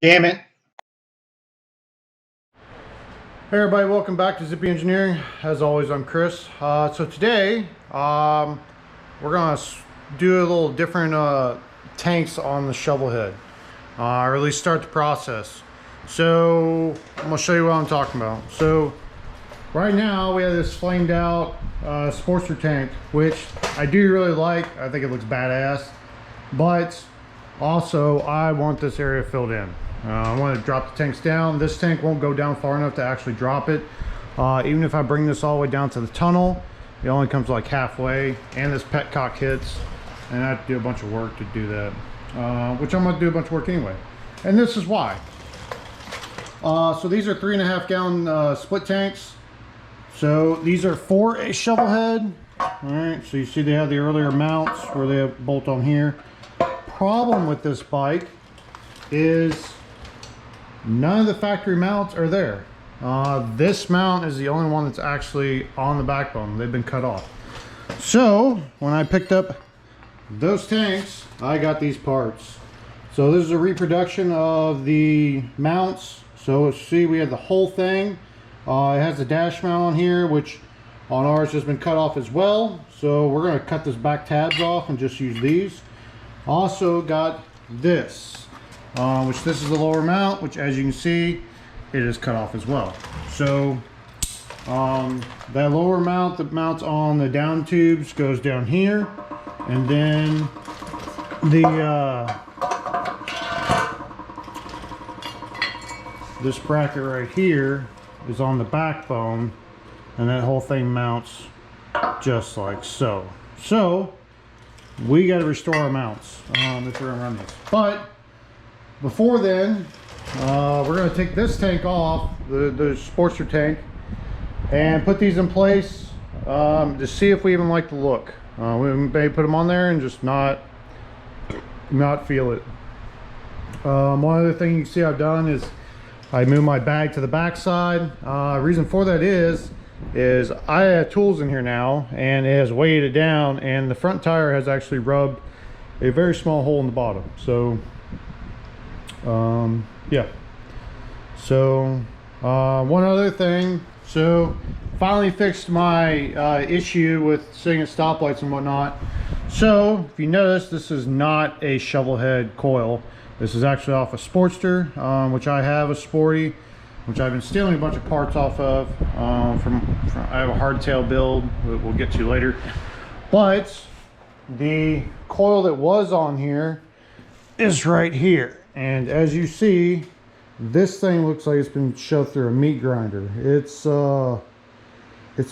Damn it. Hey everybody, welcome back to Zippy Engineering. As always, I'm Chris. So today, we're gonna do a little different tanks on the Shovelhead. Or at least start the process. So I'm gonna show you what I'm talking about. So right now we have this flamed out Sportster tank, which I do really like. I think it looks badass, but also I want this area filled in. I want to drop the tanks down. This tank won't go down far enough to actually drop it. Even if I bring this all the way down to the tunnel, it only comes like halfway, and this petcock hits, and I have to do a bunch of work to do that, which I'm going to do a bunch of work anyway. And this is why. So these are 3.5 gallon split tanks. So these are for a Shovelhead. Alright, so you see they have the earlier mounts where they have bolt on here. Problem with this bike is none of the factory mounts are there. This mount is the only one that's actually on the backbone. They've been cut off. So when I picked up those tanks, I got these parts. So this is a reproduction of the mounts. So see, we have the whole thing. It has a dash mount on here, which on ours has been cut off as well. So we're going to cut this back tabs off and just use these. Also got this. Which this is the lower mount, which as you can see, it is cut off as well. So that lower mount that mounts on the down tubes goes down here, and then the this bracket right here is on the backbone, and that whole thing mounts just like so. So we got to restore our mounts if we're gonna run this. But before then, we're going to take this tank off, the Sportster tank, and put these in place to see if we even like the look. We may put them on there and just not feel it. One other thing you can see I've done is I moved my bag to the back side. Reason for that is I have tools in here now, and it has weighted it down, and the front tire has actually rubbed a very small hole in the bottom. So yeah. So one other thing, so finally fixed my issue with sitting at stoplights and whatnot. So if you notice, this is not a Shovelhead coil. This is actually off a Sportster, which I have a Sporty, which I've been stealing a bunch of parts off of. I have a hardtail build that we'll get to later, but the coil that was on here is right here. And as you see, this thing looks like it's been shoved through a meat grinder. It's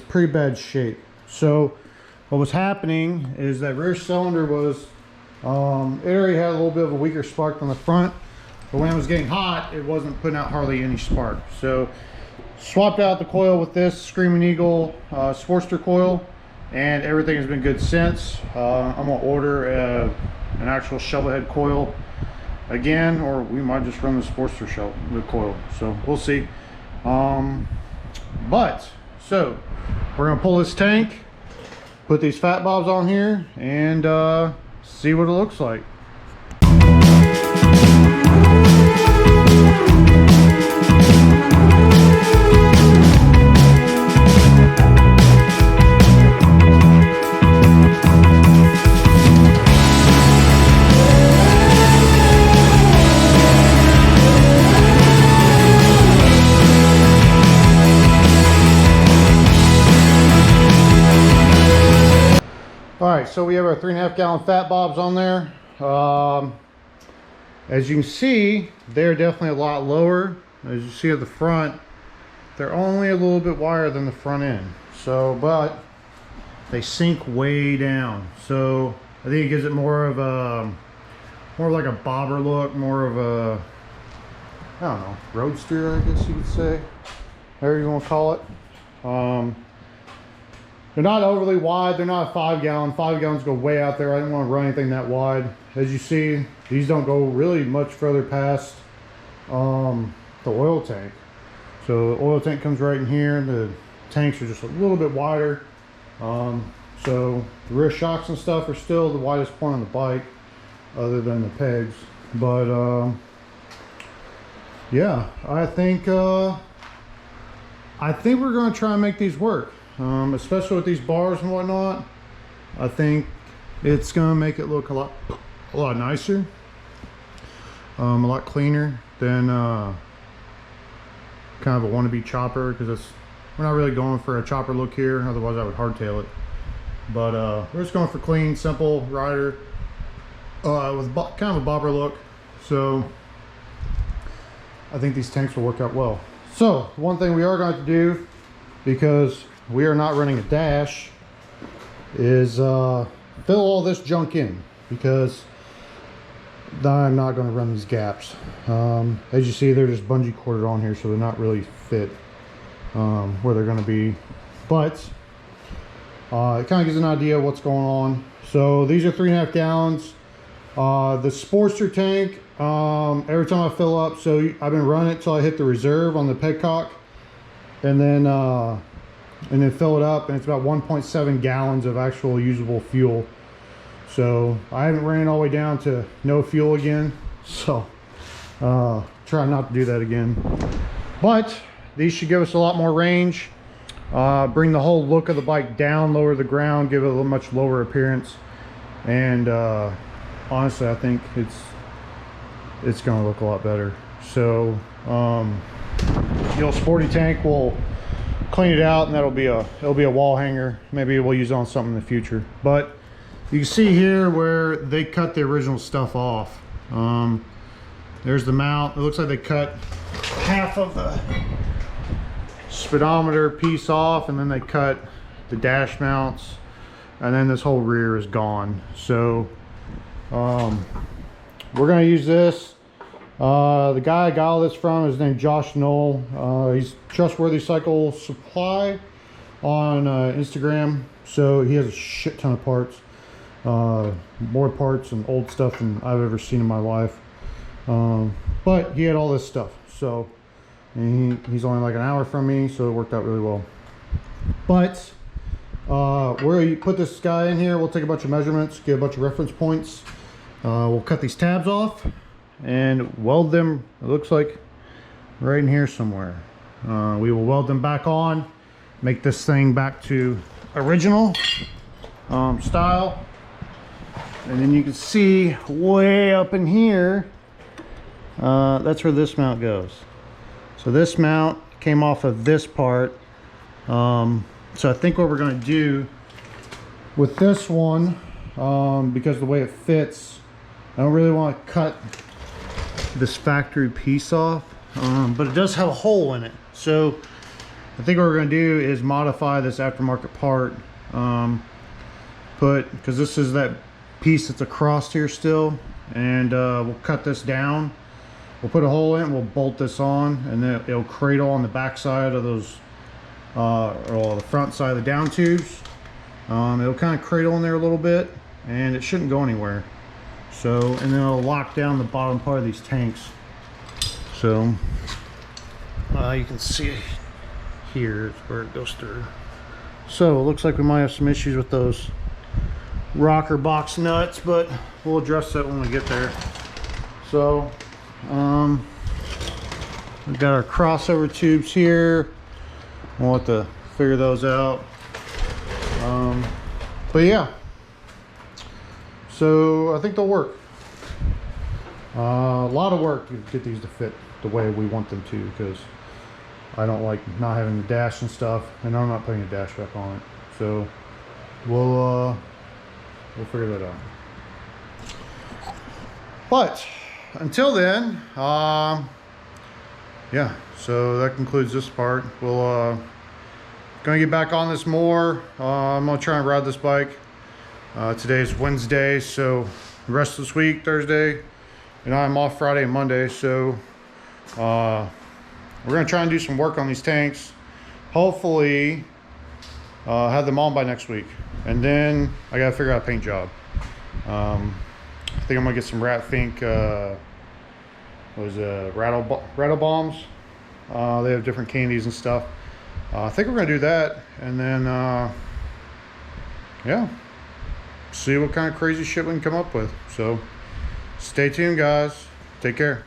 pretty bad shape. So what was happening is that rear cylinder was it already had a little bit of a weaker spark on the front, but when it was getting hot, it wasn't putting out hardly any spark. So swapped out the coil with this Screaming Eagle Sportster coil, and everything has been good since. I'm gonna order an actual Shovelhead coil again, or we might just run the Sportster the coil, so we'll see. But so we're gonna pull this tank, put these fat bobs on here, and see what it looks like. Alright, so we have our 3.5 gallon fat bobs on there. As you can see, they're definitely a lot lower. As you see at the front, they're only a little bit wider than the front end. So, but they sink way down. So I think it gives it more of like a bobber look, more of a, I don't know, roadster, I guess you could say, however you want to call it. They're not overly wide. They're not a 5 gallon. 5 gallons go way out there. I didn't want to run anything that wide. As you see, these don't go really much further past the oil tank. So the oil tank comes right in here. The tanks are just a little bit wider. So the rear shocks and stuff are still the widest point on the bike, other than the pegs. But yeah, I think we're going to try and make these work, especially with these bars and whatnot. I think it's going to make it look a lot nicer, a lot cleaner than kind of a wannabe chopper, because we're not really going for a chopper look here, otherwise I would hardtail it. But we're just going for clean, simple rider with kind of a bobber look. So I think these tanks will work out well. So one thing we are going to do, because we are not running a dash, is fill all this junk in, because I'm not going to run these gaps. As you see, they're just bungee corded on here, so they're not really fit where they're going to be. But it kind of gives an idea of what's going on. So these are 3.5 gallons. The Sportster tank, every time I fill up, so I've been running it till I hit the reserve on the petcock, and then fill it up, and it's about 1.7 gallons of actual usable fuel. So I haven't ran it all the way down to no fuel again, so try not to do that again. But these should give us a lot more range, bring the whole look of the bike down, lower the ground, give it a much lower appearance, and honestly I think it's gonna look a lot better. So the old sporty tank, will clean it out, and it'll be a wall hanger. Maybe we'll use it on something in the future. But you can see here where they cut the original stuff off. There's the mount. It looks like they cut half of the speedometer piece off, and then they cut the dash mounts, and then this whole rear is gone. So we're gonna use this. The guy I got all this from is named Josh Knoll. He's Trustworthy Cycle Supply on Instagram. So he has a shit ton of parts, more parts and old stuff than I've ever seen in my life. But he had all this stuff. So he's only like an hour from me, so it worked out really well. But where you put this guy in here, we'll take a bunch of measurements, get a bunch of reference points. We'll cut these tabs off and weld them, it looks like right in here somewhere. We will weld them back on, make this thing back to original style. And then you can see way up in here, that's where this mount goes. So this mount came off of this part. So I think what we're going to do with this one, because of the way it fits, I don't really want to cut this factory piece off, but it does have a hole in it. So I think what we're going to do is modify this aftermarket part, because this is that piece that's across here still, and we'll cut this down, we'll put a hole in it, we'll bolt this on, and then it'll cradle on the back side of those or the front side of the down tubes. It'll kind of cradle in there a little bit, and it shouldn't go anywhere. So, and then it'll lock down the bottom part of these tanks. So you can see here is where it goes through. So it looks like we might have some issues with those rocker box nuts, but we'll address that when we get there. So we've got our crossover tubes here. We'll have to figure those out. But yeah, so I think they'll work. A lot of work to get these to fit the way we want them to, because I don't like not having the dash and stuff, and I'm not putting a dash back on it. So we'll figure that out. But until then, yeah, so that concludes this part. We'll gonna get back on this more. I'm gonna try and ride this bike. Today's Wednesday, so the rest of this week, Thursday, and I'm off Friday and Monday. So we're gonna try and do some work on these tanks. Hopefully have them on by next week, and then I gotta figure out a paint job. I think I'm gonna get some Rat Fink rattle bombs. They have different candies and stuff. I think we're gonna do that, and then yeah, see what kind of crazy shit we can come up with. So stay tuned, guys. Take care.